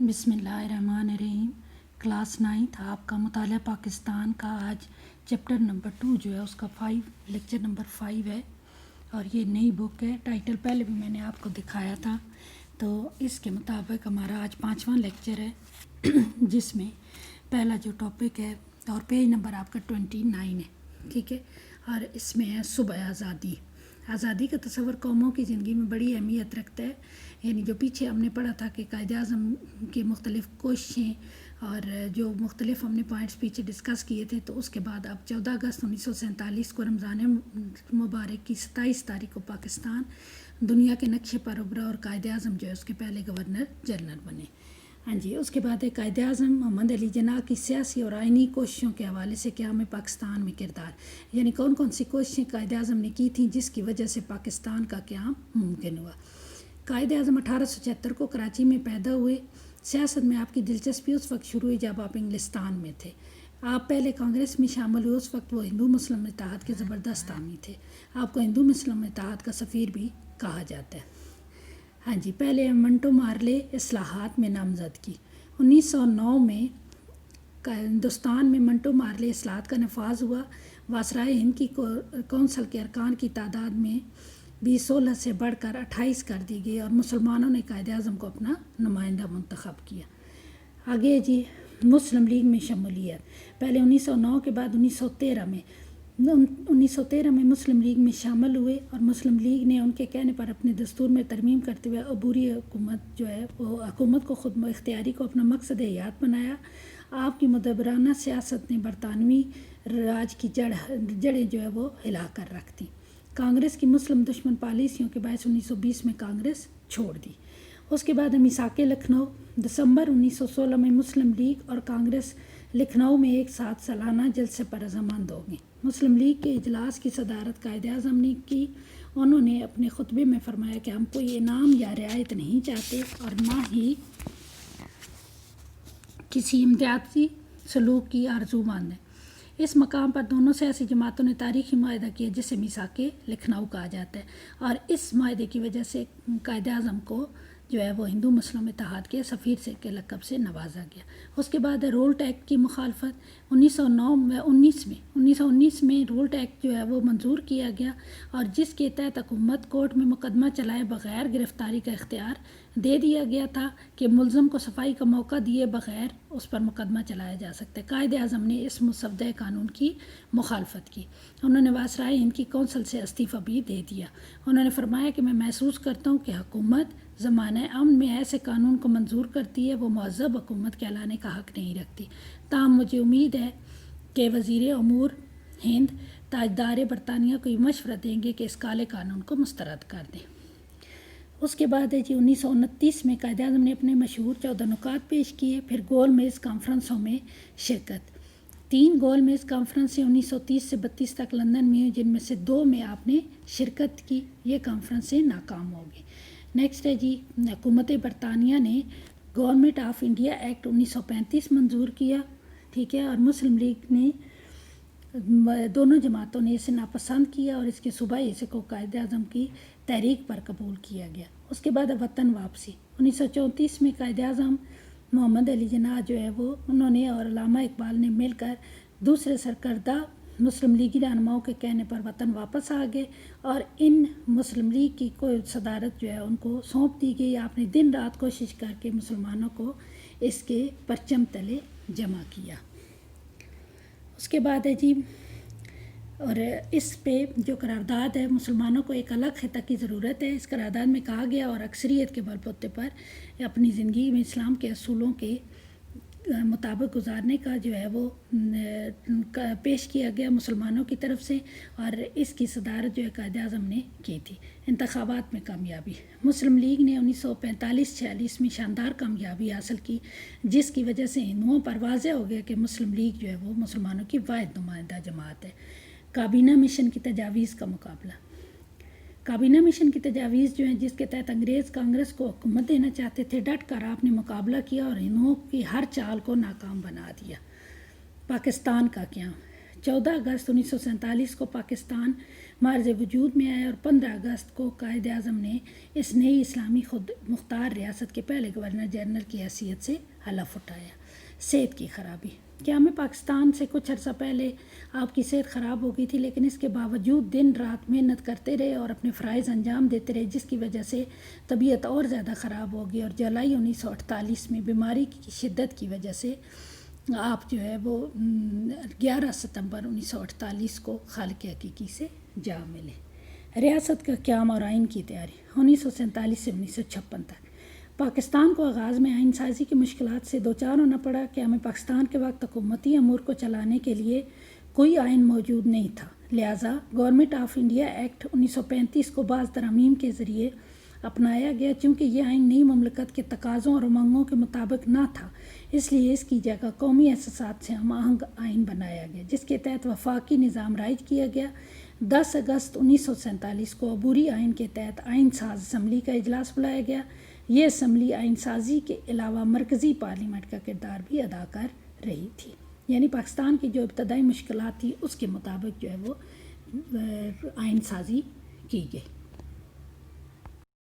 بسم اللہ الرحمن الرحیم۔ کلاس 9 آپ کا مطالعہ پاکستان کا آج چیپٹر نمبر 2 جو ہے اس کا 5 لیکچر نمبر 5 ہے، اور یہ نئی بک ہے۔ ٹائٹل پہلے بھی میں نے آپ کو دکھایا تھا، تو اس کے مطابق ہمارا آج 5واں لیکچر ہے، جس میں پہلا جو ٹاپک ہے اور پیج نمبر آپ کا 29 ہے، ٹھیک ہے۔ اور اس میں ہے صبح آزادی۔ آزادی کا تصور قوموں کی زندگی میں بڑی اہمیت رکھتا ہے، یعنی جو پیچھے ہم نے پڑھا تھا کہ قائد اعظم کی مختلف کوششیں اور جو مختلف ہم نے پوائنٹس پیچھے ڈسکس کیے تھے، تو اس کے بعد اب 14 اگست 1947 کو رمضان مبارک کی 27 تاریخ کو پاکستان دنیا کے نقشے پر ابھرا اور قائد اعظم جو ہے اس کے پہلے گورنر جنرل بنے۔ ہاں جی، اس کے بعد قائد اعظم محمد علی جناح کی سیاسی اور آئینی کوششوں کے حوالے سے قیام پاکستان میں کردار، یعنی کون کون سی کوششیں قائد اعظم نے کی تھیں جس کی وجہ سے پاکستان کا قیام ممکن ہوا۔ قائد اعظم 1876 کو کراچی میں پیدا ہوئے۔ سیاست میں آپ کی دلچسپی اس وقت شروع ہوئی جب آپ انگلستان میں تھے۔ آپ پہلے کانگریس میں شامل ہوئے، اس وقت وہ ہندو مسلم اتحاد کے زبردست حامی تھے۔ آپ کو ہندو مسلم اتحاد کا سفیر بھی کہا جاتا ہے۔ ہاں جی، پہلے منٹو مارلے اصلاحات میں نامزد کی۔ 1909 میں ہندوستان میں منٹو مارلے اصلاحات کا نفاذ ہوا۔ وائسرائے ہند کی کونسل کے ارکان کی تعداد میں بھی 16 سے بڑھ کر 28 کر دی گئی، اور مسلمانوں نے قائد اعظم کو اپنا نمائندہ منتخب کیا۔ آگے جی، مسلم لیگ میں شمولیت۔ پہلے 1909 کے بعد 1913 میں مسلم لیگ میں شامل ہوئے، اور مسلم لیگ نے ان کے کہنے پر اپنے دستور میں ترمیم کرتے ہوئے عبوری حکومت جو ہے وہ حکومت کو خود اختیاری کو اپنا مقصد حیات بنایا۔ آپ کی مدبرانہ سیاست نے برطانوی راج کی جڑیں جو ہے وہ ہلا کر رکھ دیں۔ کانگریس کی مسلم دشمن پالیسیوں کے باعث 1920 میں کانگریس چھوڑ دی۔ اس کے بعد میثاق لکھنؤ۔ دسمبر 1916 میں مسلم لیگ اور کانگریس لکھنؤ میں ایک ساتھ سالانہ جلسے پر رضامند ہو گئیں۔ مسلم لیگ کے اجلاس کی صدارت قائد اعظم نے کی۔ انہوں نے اپنے خطبے میں فرمایا کہ ہم کوئی انعام یا رعایت نہیں چاہتے، اور نہ ہی کسی امتیازی سلوک کی آرزو مند ہیں۔ اس مقام پر دونوں سیاسی جماعتوں نے تاریخی معاہدہ کیا جسے میثاق لکھنؤ کہا جاتا ہے، اور اس معاہدے کی وجہ سے قائد اعظم کو جو ہے وہ ہندو مسلم اتحاد کے سفیر کے لقب سے نوازا گیا۔ اس کے بعد رولٹ ایکٹ کی مخالفت۔ 1919 میں رولٹ ایکٹ جو ہے وہ منظور کیا گیا، اور جس کے تحت حکومت کورٹ میں مقدمہ چلائے بغیر گرفتاری کا اختیار دے دیا گیا تھا کہ ملزم کو صفائی کا موقع دیے بغیر اس پر مقدمہ چلایا جا سکتا ہے۔ قائد اعظم نے اس مسودہ قانون کی مخالفت کی۔ انہوں نے وائسرائے ہند کی کونسل سے استعفیٰ بھی دے دیا۔ انہوں نے فرمایا کہ میں محسوس کرتا ہوں کہ حکومت زمانہ امن میں ایسے قانون کو منظور کرتی ہے وہ مہذب حکومت کہلانے کا حق نہیں رکھتی، تاہم مجھے امید ہے کہ وزیر امور ہند تاجدار برطانیہ کو یہ مشورہ دیں گے کہ اس کالے قانون کو مسترد کر دیں۔ اس کے بعد 1929 میں قائد اعظم نے اپنے مشہور 14 نکات پیش کیے۔ پھر گول میز کانفرنسوں میں شرکت۔ 3 گول میز کانفرنسیں 1930 سے 32 تک لندن میں ہوئی، جن میں سے 2 میں آپ نے شرکت کی۔ یہ کانفرنسیں ناکام ہو گئی۔ نیکسٹ ہے جی، حکومت برطانیہ نے گورنمنٹ آف انڈیا ایکٹ 1935 منظور کیا، ٹھیک ہے، اور مسلم لیگ نے دونوں جماعتوں نے اسے ناپسند کیا، اور اس کے صوبائی حصے کو قائد اعظم کی تحریک پر قبول کیا گیا۔ اس کے بعد وطن واپسی۔ 1934 میں قائد اعظم محمد علی جناح جو ہے وہ انہوں نے اور علامہ اقبال نے مل کر دوسرے سرکردہ مسلم لیگی رہنماؤں کے کہنے پر وطن واپس آ گئے، اور ان مسلم لیگ کی کوئی صدارت جو ہے ان کو سونپ دی گئی۔ آپ نے دن رات کوشش کر کے مسلمانوں کو اس کے پرچم تلے جمع کیا۔ اس کے بعد ہے جی، اور اس پہ جو قرارداد ہے، مسلمانوں کو ایک الگ خطہ کی ضرورت ہے۔ اس قرارداد میں کہا گیا اور اکثریت کے بل بوتے پر اپنی زندگی میں اسلام کے اصولوں کے مطابق گزارنے کا جو ہے وہ پیش کیا گیا مسلمانوں کی طرف سے، اور اس کی صدارت جو ہے قائد اعظم نے کی تھی۔ انتخابات میں کامیابی۔ مسلم لیگ نے 1945-46 میں شاندار کامیابی حاصل کی، جس کی وجہ سے ہندوؤں پر واضح ہو گیا کہ مسلم لیگ جو ہے وہ مسلمانوں کی واحد نمائندہ جماعت ہے۔ کابینہ مشن کی تجاویز کا مقابلہ۔ کابینہ مشن کی تجاویز جو ہیں جس کے تحت انگریز کانگریس کو حکومت دینا چاہتے تھے، ڈٹ کر آپ نے مقابلہ کیا اور ہندوؤں کی ہر چال کو ناکام بنا دیا۔ پاکستان کا قیام۔ 14 اگست 1947 کو پاکستان معرض وجود میں آیا اور 15 اگست کو قائد اعظم نے اس نئی اسلامی خود مختار ریاست کے پہلے گورنر جنرل کی حیثیت سے حلف اٹھایا۔ صحت کی خرابی۔ قیام پاکستان سے کچھ عرصہ پہلے آپ کی صحت خراب ہو گئی تھی، لیکن اس کے باوجود دن رات محنت کرتے رہے اور اپنے فرائض انجام دیتے رہے، جس کی وجہ سے طبیعت اور زیادہ خراب ہو گئی اور جولائی 1948 میں بیماری کی شدت کی وجہ سے آپ جو ہے وہ 11 ستمبر 1948 کو خالق حقیقی سے جا ملے۔ ریاست کا قیام اور آئین کی تیاری۔ 1947 سے 1956 تک پاکستان کو آغاز میں آئین سازی کی مشکلات سے دوچار ہونا پڑا۔ قیام پاکستان کے وقت حکومتی امور کو چلانے کے لیے کوئی آئین موجود نہیں تھا، لہٰذا گورنمنٹ آف انڈیا ایکٹ 1935 کو بعض ترامیم کے ذریعے اپنایا گیا۔ چونکہ یہ آئین نئی مملکت کے تقاضوں اور امنگوں کے مطابق نہ تھا، اس لیے اس کی جگہ قومی احساسات سے ہم آہنگ آئین بنایا گیا، جس کے تحت وفاقی نظام رائج کیا گیا۔ 10 اگست 1947 کو عبوری آئین کے تحت آئین ساز اسمبلی کا اجلاس بلایا گیا۔ یہ اسمبلی آئین سازی کے علاوہ مرکزی پارلیمنٹ کا کردار بھی ادا کر رہی تھی، یعنی پاکستان کی جو ابتدائی مشکلات تھی اس کے مطابق جو ہے وہ آئین سازی کی گئی۔